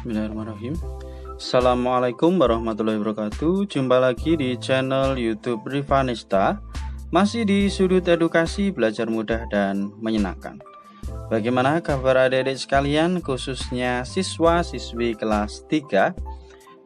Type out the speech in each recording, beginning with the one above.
Bismillahirrahmanirrahim. Assalamualaikum warahmatullahi wabarakatuh. Jumpa lagi di channel YouTube Rivanista. Masih di sudut edukasi, belajar mudah dan menyenangkan. Bagaimana kabar adik-adik sekalian, khususnya siswa-siswi kelas 3?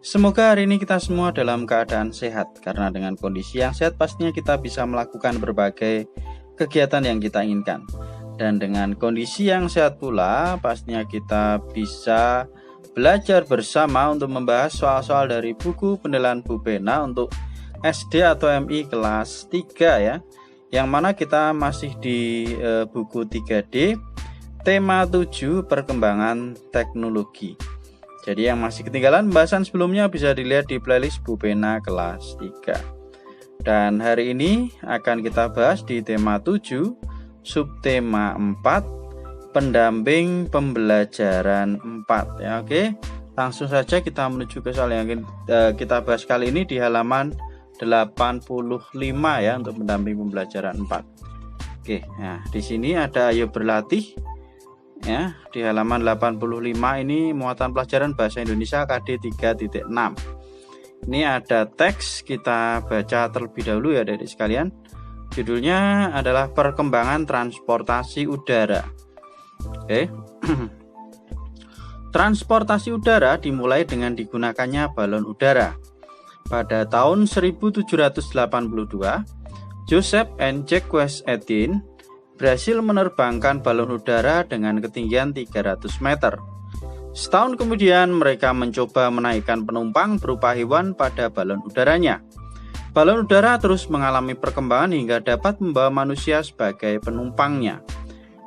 Semoga hari ini kita semua dalam keadaan sehat, karena dengan kondisi yang sehat pastinya kita bisa melakukan berbagai kegiatan yang kita inginkan. Dan dengan kondisi yang sehat pula pastinya kita bisa belajar bersama untuk membahas soal-soal dari buku penilaian Bu Pena untuk SD atau MI kelas 3 ya. Yang mana kita masih di buku 3D, tema 7 perkembangan teknologi. Jadi yang masih ketinggalan pembahasan sebelumnya bisa dilihat di playlist Bu Pena kelas 3. Dan hari ini akan kita bahas di tema 7, subtema 4, pendamping pembelajaran 4 ya. Oke, langsung saja kita menuju ke soal yang kita bahas kali ini di halaman 85 ya, untuk pendamping pembelajaran 4. Oke, nah di sini ada ayo berlatih ya. Di halaman 85 ini muatan pelajaran bahasa Indonesia KD 3.6. Ini ada teks, kita baca terlebih dahulu ya adik-adik sekalian. Judulnya adalah perkembangan transportasi udara. Oke. Transportasi udara dimulai dengan digunakannya balon udara. Pada tahun 1782, Joseph and Jacques Étienne berhasil menerbangkan balon udara dengan ketinggian 300 meter. Setahun kemudian mereka mencoba menaikkan penumpang berupa hewan pada balon udaranya. Balon udara terus mengalami perkembangan hingga dapat membawa manusia sebagai penumpangnya.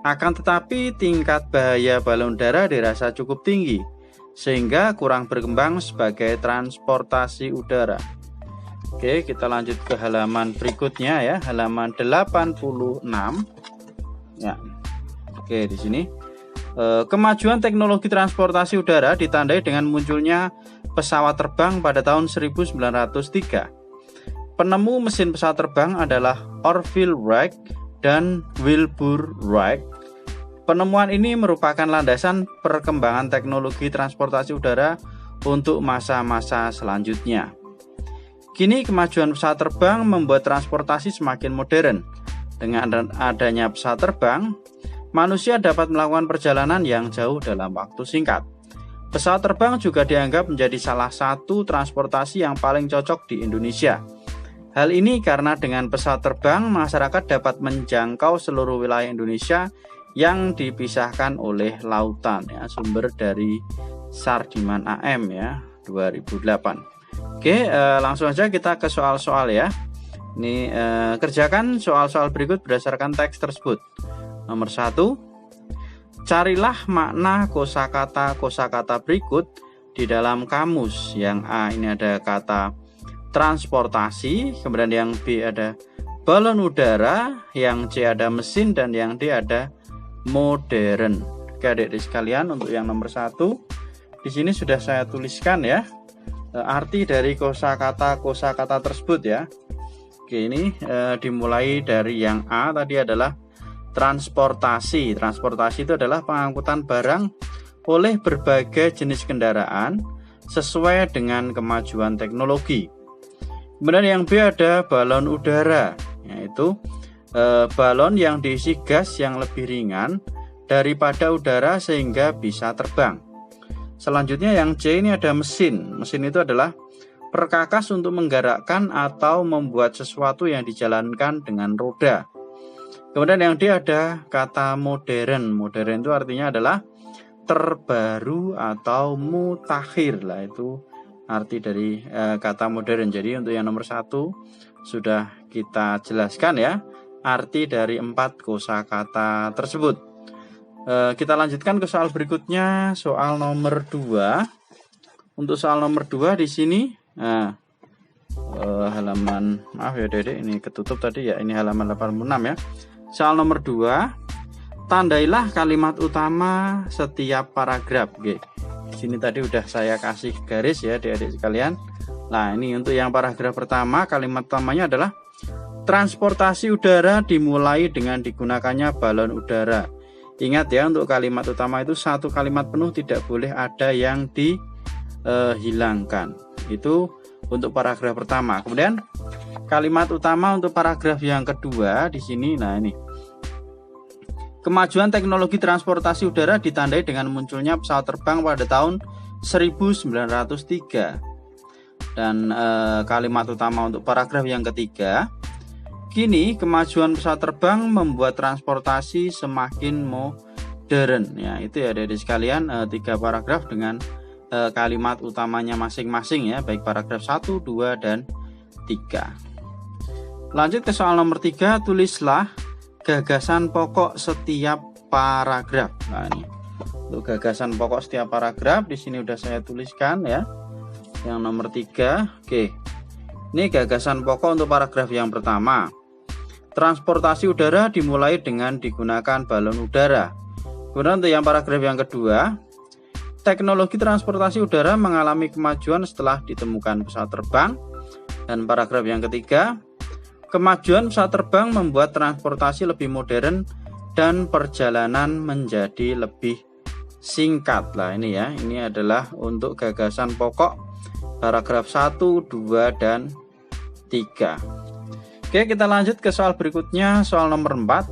Akan tetapi tingkat bahaya balon udara dirasa cukup tinggi, sehingga kurang berkembang sebagai transportasi udara. Oke, kita lanjut ke halaman berikutnya ya, halaman 86. Ya. Oke, di sini kemajuan teknologi transportasi udara ditandai dengan munculnya pesawat terbang pada tahun 1903. Penemu mesin pesawat terbang adalah Orville Wright dan Wilbur Wright. Penemuan ini merupakan landasan perkembangan teknologi transportasi udara untuk masa-masa selanjutnya. Kini kemajuan pesawat terbang membuat transportasi semakin modern. Dengan adanya pesawat terbang, manusia dapat melakukan perjalanan yang jauh dalam waktu singkat. Pesawat terbang juga dianggap menjadi salah satu transportasi yang paling cocok di Indonesia. Hal ini karena dengan pesawat terbang, masyarakat dapat menjangkau seluruh wilayah Indonesia yang dipisahkan oleh lautan ya, sumber dari Sardiman AM ya 2008. Oke, langsung aja kita ke soal-soal ya. Ini kerjakan soal-soal berikut berdasarkan teks tersebut. Nomor 1, carilah makna kosakata berikut di dalam kamus. Yang A ini ada kata transportasi, kemudian yang B ada balon udara, yang C ada mesin, dan yang D ada modern. Oke adik-adik sekalian, untuk yang nomor 1 di sini sudah saya tuliskan ya, arti dari kosakata tersebut ya. Oke, ini dimulai dari yang A tadi adalah transportasi. Transportasi itu adalah pengangkutan barang oleh berbagai jenis kendaraan sesuai dengan kemajuan teknologi. Kemudian yang B ada balon udara, yaitu balon yang diisi gas yang lebih ringan daripada udara sehingga bisa terbang. Selanjutnya yang C ini ada mesin. Mesin itu adalah perkakas untuk menggerakkan atau membuat sesuatu yang dijalankan dengan roda. Kemudian yang D ada kata modern. Modern itu artinya adalah terbaru atau mutakhir lah, itu arti dari kata modern. Jadi untuk yang nomor 1 sudah kita jelaskan ya, arti dari 4 kosakata tersebut. Kita lanjutkan ke soal berikutnya, soal nomor 2. Untuk soal nomor 2 di sini halaman, maaf ya Dede, ini ketutup tadi ya, ini halaman 86 ya. Soal nomor 2, tandailah kalimat utama setiap paragraf. Oke. Di sini tadi udah saya kasih garis ya adik-adik sekalian. Nah, ini untuk yang paragraf pertama, kalimat utamanya adalah transportasi udara dimulai dengan digunakannya balon udara. Ingat ya, untuk kalimat utama itu satu kalimat penuh, tidak boleh ada yang dihilangkan. Itu untuk paragraf pertama. Kemudian kalimat utama untuk paragraf yang kedua di sini. Nah, ini. Kemajuan teknologi transportasi udara ditandai dengan munculnya pesawat terbang pada tahun 1903. Dan kalimat utama untuk paragraf yang ketiga. Kini kemajuan pesawat terbang membuat transportasi semakin modern. Ya, itu ya Adik-adik sekalian, 3 paragraf dengan kalimat utamanya masing-masing ya, baik paragraf 1, 2, dan 3. Lanjut ke soal nomor 3, tulislah gagasan pokok setiap paragraf. Nah, ini untuk gagasan pokok setiap paragraf di sini udah saya tuliskan ya. Yang nomor 3. Oke. Ini gagasan pokok untuk paragraf yang pertama. Transportasi udara dimulai dengan digunakan balon udara. Kemudian untuk yang paragraf yang kedua, teknologi transportasi udara mengalami kemajuan setelah ditemukan pesawat terbang. Dan paragraf yang ketiga, kemajuan pesawat terbang membuat transportasi lebih modern dan perjalanan menjadi lebih singkat. Lah ini ya, ini adalah untuk gagasan pokok paragraf 1, 2, dan 3. Oke, kita lanjut ke soal berikutnya, soal nomor 4.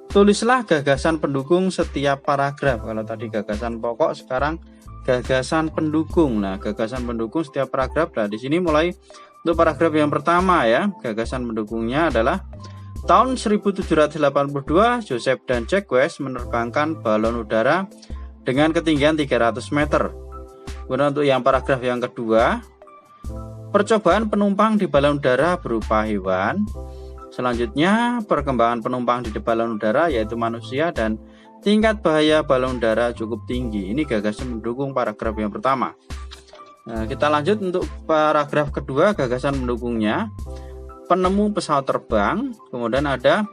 Tulislah gagasan pendukung setiap paragraf. Kalau tadi gagasan pokok, sekarang gagasan pendukung. Nah, gagasan pendukung setiap paragraf. Nah, di sini mulai untuk paragraf yang pertama ya. Gagasan pendukungnya adalah tahun 1782 Joseph dan Jacques menerbangkan balon udara dengan ketinggian 300 meter. Kemudian untuk yang paragraf yang kedua, percobaan penumpang di balon udara berupa hewan. Selanjutnya, perkembangan penumpang di balon udara yaitu manusia dan tingkat bahaya balon udara cukup tinggi. Ini gagasan mendukung paragraf yang pertama. Nah, kita lanjut untuk paragraf kedua, gagasan mendukungnya. Penemu pesawat terbang, kemudian ada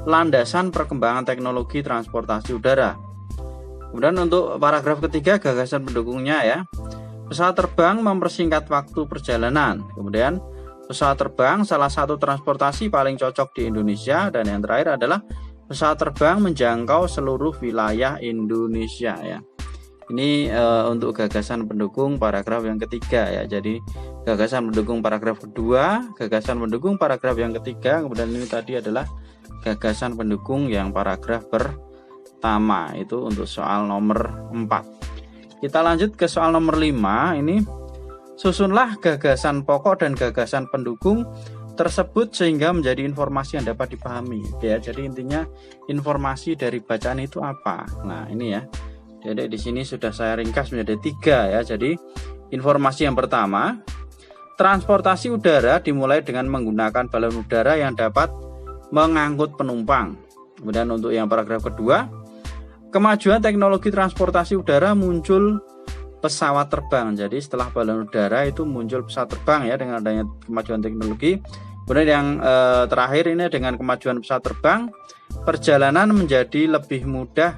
landasan perkembangan teknologi transportasi udara. Kemudian untuk paragraf ketiga, gagasan pendukungnya ya. Pesawat terbang mempersingkat waktu perjalanan. Kemudian pesawat terbang salah satu transportasi paling cocok di Indonesia. Dan yang terakhir adalah pesawat terbang menjangkau seluruh wilayah Indonesia ya. Ini untuk gagasan pendukung paragraf yang ketiga ya. Jadi gagasan pendukung paragraf kedua, gagasan pendukung paragraf yang ketiga, kemudian ini tadi adalah gagasan pendukung yang paragraf pertama. Itu untuk soal nomor 4. Kita lanjut ke soal nomor 5. Ini susunlah gagasan pokok dan gagasan pendukung tersebut sehingga menjadi informasi yang dapat dipahami. Oke ya, jadi intinya informasi dari bacaan itu apa? Nah, ini ya. Jadi di sini sudah saya ringkas menjadi 3 ya. Jadi informasi yang pertama, transportasi udara dimulai dengan menggunakan balon udara yang dapat mengangkut penumpang. Kemudian untuk yang paragraf kedua, kemajuan teknologi transportasi udara muncul pesawat terbang. Jadi setelah balon udara itu muncul pesawat terbang ya dengan adanya kemajuan teknologi. Kemudian yang terakhir ini dengan kemajuan pesawat terbang, perjalanan menjadi lebih mudah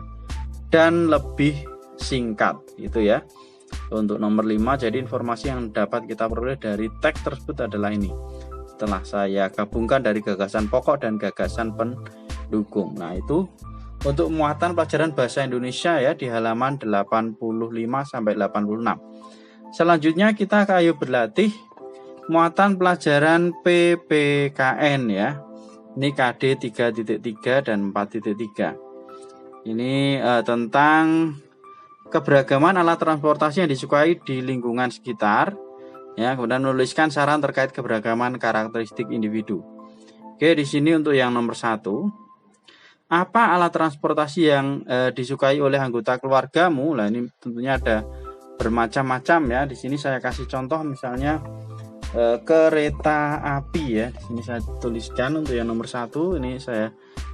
dan lebih singkat gitu ya. Untuk nomor 5, jadi informasi yang dapat kita peroleh dari teks tersebut adalah ini. Setelah saya gabungkan dari gagasan pokok dan gagasan pendukung. Nah, itu untuk muatan pelajaran bahasa Indonesia ya di halaman 85 sampai 86. Selanjutnya kita ayo berlatih muatan pelajaran PPKN ya. Ini KD 3.3 dan 4.3. Ini tentang keberagaman alat transportasi yang disukai di lingkungan sekitar. Ya, kemudian menuliskan saran terkait keberagaman karakteristik individu. Oke, di sini untuk yang nomor 1. Apa alat transportasi yang disukai oleh anggota keluargamu? Nah, ini tentunya ada bermacam-macam ya. Di sini saya kasih contoh misalnya kereta api ya. Di sini saya tuliskan untuk yang nomor 1. Ini saya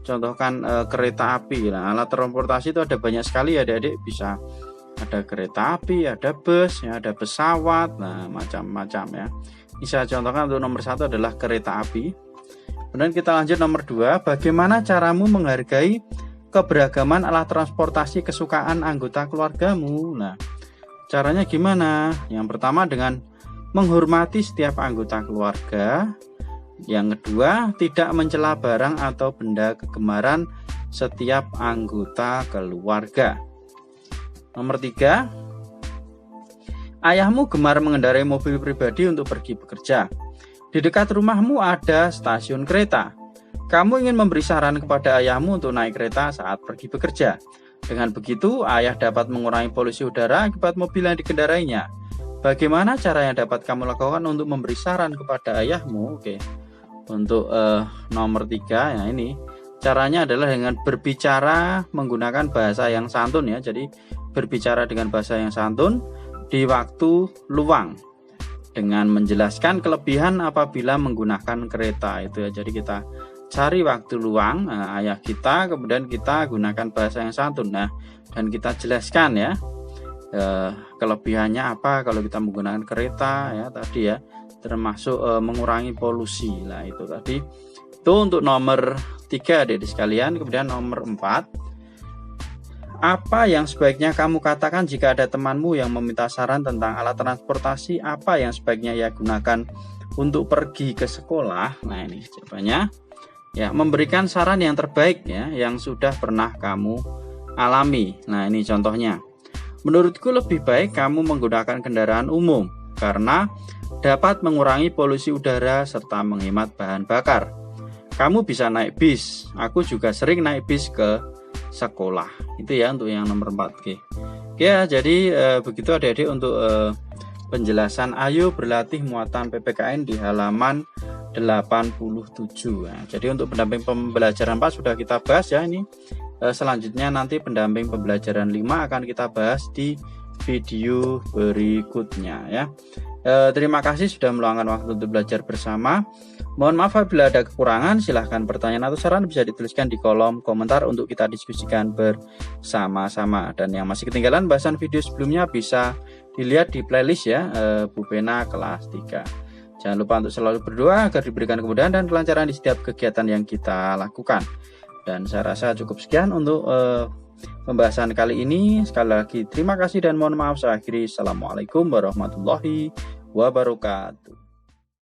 contohkan kereta api. Nah, alat transportasi itu ada banyak sekali ya adik-adik. Bisa ada kereta api, ada bus, ya, ada pesawat, nah macam-macam ya. Ini saya contohkan untuk nomor 1 adalah kereta api. Kemudian kita lanjut nomor 2, bagaimana caramu menghargai keberagaman alat transportasi kesukaan anggota keluargamu? Nah, caranya gimana? Yang pertama dengan menghormati setiap anggota keluarga. Yang kedua, tidak mencela barang atau benda kegemaran setiap anggota keluarga. Nomor 3, ayahmu gemar mengendarai mobil pribadi untuk pergi bekerja. Di dekat rumahmu ada stasiun kereta. Kamu ingin memberi saran kepada ayahmu untuk naik kereta saat pergi bekerja. Dengan begitu, ayah dapat mengurangi polusi udara akibat mobil yang dikendarainya. Bagaimana cara yang dapat kamu lakukan untuk memberi saran kepada ayahmu? Oke. Untuk nomor 3, ya ini caranya adalah dengan berbicara menggunakan bahasa yang santun ya. Jadi berbicara dengan bahasa yang santun di waktu luang dengan menjelaskan kelebihan apabila menggunakan kereta itu ya. Jadi kita cari waktu luang ayah kita, kemudian kita gunakan bahasa yang santun. Nah, dan kita jelaskan ya kelebihannya apa kalau kita menggunakan kereta ya tadi ya, termasuk mengurangi polusi lah itu tadi. Itu untuk nomor 3 adik-adik sekalian. Kemudian nomor 4, apa yang sebaiknya kamu katakan jika ada temanmu yang meminta saran tentang alat transportasi apa yang sebaiknya ia gunakan untuk pergi ke sekolah? Nah, ini jawabannya. Ya, memberikan saran yang terbaik ya, yang sudah pernah kamu alami. Nah, ini contohnya. Menurutku lebih baik kamu menggunakan kendaraan umum karena dapat mengurangi polusi udara serta menghemat bahan bakar. Kamu bisa naik bis. Aku juga sering naik bis ke sekolah. Itu ya untuk yang nomor 4. Oke. Ya, jadi begitu adik-adik untuk penjelasan ayo berlatih muatan PPKN di halaman 87. Nah, jadi untuk pendamping pembelajaran 4 sudah kita bahas ya ini. Selanjutnya nanti pendamping pembelajaran 5 akan kita bahas di video berikutnya ya. Terima kasih sudah meluangkan waktu untuk belajar bersama. Mohon maaf apabila ada kekurangan. Silahkan pertanyaan atau saran bisa dituliskan di kolom komentar untuk kita diskusikan bersama-sama. Dan yang masih ketinggalan bahasan video sebelumnya bisa dilihat di playlist ya, Bu Pena kelas 3. Jangan lupa untuk selalu berdoa agar diberikan kemudahan dan kelancaran di setiap kegiatan yang kita lakukan. Dan saya rasa cukup sekian untuk pembahasan kali ini. Sekali lagi terima kasih dan mohon maaf. Saya akhiri. Assalamualaikum warahmatullahi wabarakatuh.